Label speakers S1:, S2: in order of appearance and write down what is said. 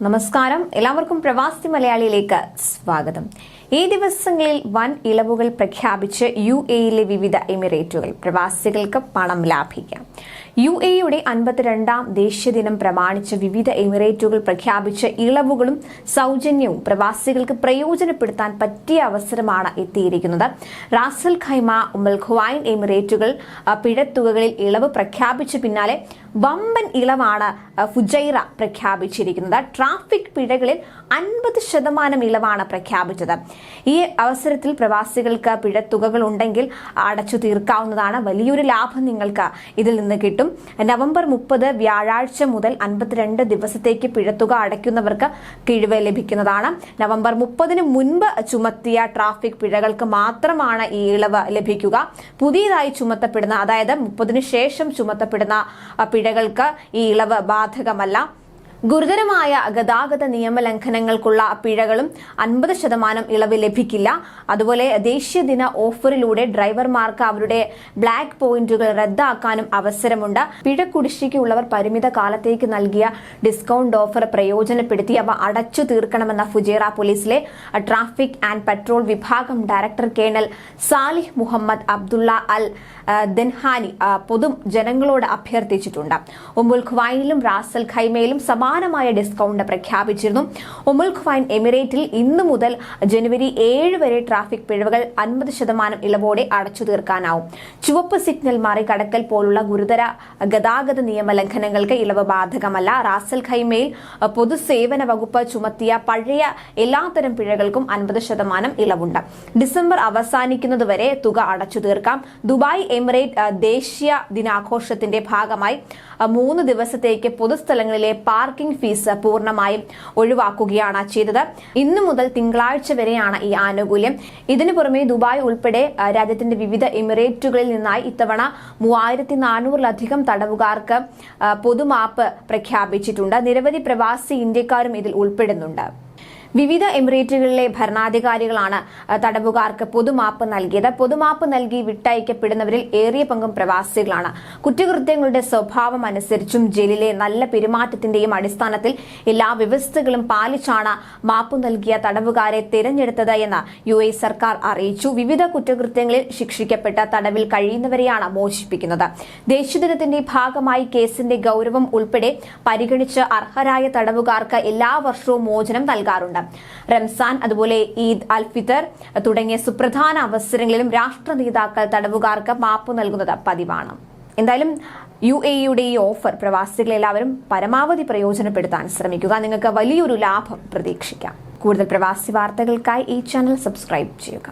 S1: നമസ്കാരം, എല്ലാവർക്കും പ്രവാസി മലയാളിയിലേക്ക് സ്വാഗതം. ഈ ദിവസങ്ങളിൽ വൻ ഇളവുകൾ പ്രഖ്യാപിച്ച് UAE വിവിധ എമിറേറ്റുകൾ. പ്രവാസികൾക്ക് പണം ലാഭിക്കാം. UAEയുടെ 52ാം ദേശീയ ദിനം പ്രമാണിച്ച് വിവിധ എമിറേറ്റുകൾ പ്രഖ്യാപിച്ച ഇളവുകളും സൗജന്യവും പ്രവാസികൾക്ക് പ്രയോജനപ്പെടുത്താൻ പറ്റിയ അവസരമാണ് എത്തിയിരിക്കുന്നത്. റാസൽ ഖൈമ, ഉമ്മുൽ ഖുവൈൻ എമിറേറ്റുകൾ പിഴത്തുകകളിൽ ഇളവ് പ്രഖ്യാപിച്ച പിന്നാലെ വമ്പൻ ഇളവാണ് ഫുജൈറ പ്രഖ്യാപിച്ചിരിക്കുന്നത്. ട്രാഫിക് പിഴകളിൽ 50% ഇളവാണ് പ്രഖ്യാപിച്ചത്. ഈ അവസരത്തിൽ പ്രവാസികൾക്ക് പിഴത്തുകകൾ ഉണ്ടെങ്കിൽ അടച്ചു തീർക്കാവുന്നതാണ്. വലിയൊരു ലാഭം നിങ്ങൾക്ക് ഇതിൽ നിന്ന് കിട്ടും. നവംബർ 30 വ്യാഴാഴ്ച മുതൽ 52 ദിവസത്തേക്ക് പിഴത്തുക അടയ്ക്കുന്നവർക്ക് കിഴിവ് ലഭിക്കുന്നതാണ്. നവംബർ 30 മുൻപ് ചുമത്തിയ ട്രാഫിക് പിഴകൾക്ക് മാത്രമാണ് ഈ ഇളവ് ലഭിക്കുക. പുതിയതായി ചുമത്തപ്പെടുന്ന, അതായത് 30 ശേഷം ചുമത്തപ്പെടുന്ന പിഴകൾക്ക് ഈ ഇളവ് ബാധകമല്ല. ഗുരുതരമായ ഗതാഗത നിയമലംഘനങ്ങൾക്കുള്ള പിഴകളും 50% ഇളവ് ലഭിക്കില്ല. അതുപോലെ ദേശീയ ദിന ഓഫറിലൂടെ ഡ്രൈവർമാർക്ക് അവരുടെ ബ്ലാക്ക് പോയിന്റുകൾ റദ്ദാക്കാനും അവസരമുണ്ട്. പിഴ കുടിശ്ശികയുള്ളവർ പരിമിത കാലത്തേക്ക് നൽകിയ ഡിസ്കൗണ്ട് ഓഫർ പ്രയോജനപ്പെടുത്തി അവ അടച്ചു തീർക്കണമെന്ന ഫുജൈറ പോലീസിലെ ട്രാഫിക് ആൻഡ് പെട്രോൾ വിഭാഗം director colonel Salih Muhammad Abdullah Al Dhanhani പൊതുജനങ്ങളോട് അഭ്യർത്ഥിച്ചിട്ടുണ്ട്. ഉമ്മുൽ ഖുവൈനിലും റാസൽ ഖൈമയിലും സമാനമായ ഡിസ്കൗണ്ട് പ്രഖ്യാപിച്ചിരുന്നു. ഉമ്മുൽ ഖുവൈൻ എമിറേറ്റിൽ ഇന്നു മുതൽ ജനുവരി 7 വരെ ട്രാഫിക് പിഴവുകൾ 50% ഇളവോടെ അടച്ചു തീർക്കാനാവും. ചുവപ്പ് സിഗ്നൽ മറികടക്കൽ പോലുള്ള ഗുരുതര ഗതാഗത നിയമലംഘനങ്ങൾക്ക് ഇളവ് ബാധകമല്ല. റാസൽ ഖൈമയിൽ പൊതുസേവന വകുപ്പ് ചുമത്തിയ പഴയ എല്ലാത്തരം പിഴകൾക്കും 50% ഇളവുണ്ട്. ഡിസംബർ അവസാനിക്കുന്നതുവരെ തുക അടച്ചു തീർക്കാം. ദുബായ് എമിറേറ്റ് ദേശീയ ദിനാഘോഷത്തിന്റെ ഭാഗമായി 3 ദിവസത്തേക്ക് പൊതുസ്ഥലങ്ങളിലെ പാർക്കിംഗ് ഫീസ് പൂർണ്ണമായും ഒഴിവാക്കുകയാണ് ചെയ്തത്. ഇന്നു മുതൽ തിങ്കളാഴ്ച വരെയാണ് ഈ ആനുകൂല്യം. ഇതിനു പുറമെ ദുബായ് ഉൾപ്പെടെ രാജ്യത്തിന്റെ വിവിധ എമിറേറ്റുകളിൽ നിന്നായി ഇത്തവണ 3400-ലധികം തടവുകാർക്ക് പൊതുമാപ്പ് പ്രഖ്യാപിച്ചിട്ടുണ്ട്. നിരവധി പ്രവാസി ഇന്ത്യക്കാരും ഇതിൽ ഉൾപ്പെടുന്നുണ്ട്. വിവിധ എമിറേറ്റുകളിലെ ഭരണാധികാരികളാണ് തടവുകാർക്ക് പൊതുമാപ്പ് നൽകിയത്. പൊതുമാപ്പ് നൽകി വിട്ടയക്കപ്പെടുന്നവരിൽ ഏറിയ പങ്കും പ്രവാസികളാണ്. കുറ്റകൃത്യങ്ങളുടെ സ്വഭാവം അനുസരിച്ചും ജയിലിലെ നല്ല പെരുമാറ്റത്തിന്റെയും അടിസ്ഥാനത്തിൽ എല്ലാ വ്യവസ്ഥകളും പാലിച്ചാണ് മാപ്പ് നൽകിയ തടവുകാരെ തിരഞ്ഞെടുത്തത് എന്ന് UAE സർക്കാർ അറിയിച്ചു. വിവിധ കുറ്റകൃത്യങ്ങളിൽ ശിക്ഷിക്കപ്പെട്ട തടവിൽ കഴിയുന്നവരെയാണ് മോചിപ്പിക്കുന്നത്. ദേശീയദിനത്തിന്റെ ഭാഗമായി കേസിന്റെ ഗൌരവം ഉൾപ്പെടെ പരിഗണിച്ച് അർഹരായ തടവുകാർക്ക് എല്ലാ വർഷവും മോചനം നൽകാറുണ്ട്. റംസാൻ, അതുപോലെ ഈദ് അൽ ഫിത്തർ തുടങ്ങിയ സുപ്രധാന അവസരങ്ങളിലും രാഷ്ട്ര നേതാക്കൾ തടവുകാർക്ക് മാപ്പ് നൽകുന്നത് പതിവാണ്. എന്തായാലും UAEയുടെ ഈ ഓഫർ പ്രവാസികളെല്ലാവരും പരമാവധി പ്രയോജനപ്പെടുത്താൻ ശ്രമിക്കുക. നിങ്ങൾക്ക് വലിയൊരു ലാഭം പ്രതീക്ഷിക്കാം. കൂടുതൽ പ്രവാസി വാർത്തകൾക്കായി ഈ ചാനൽ സബ്സ്ക്രൈബ് ചെയ്യുക.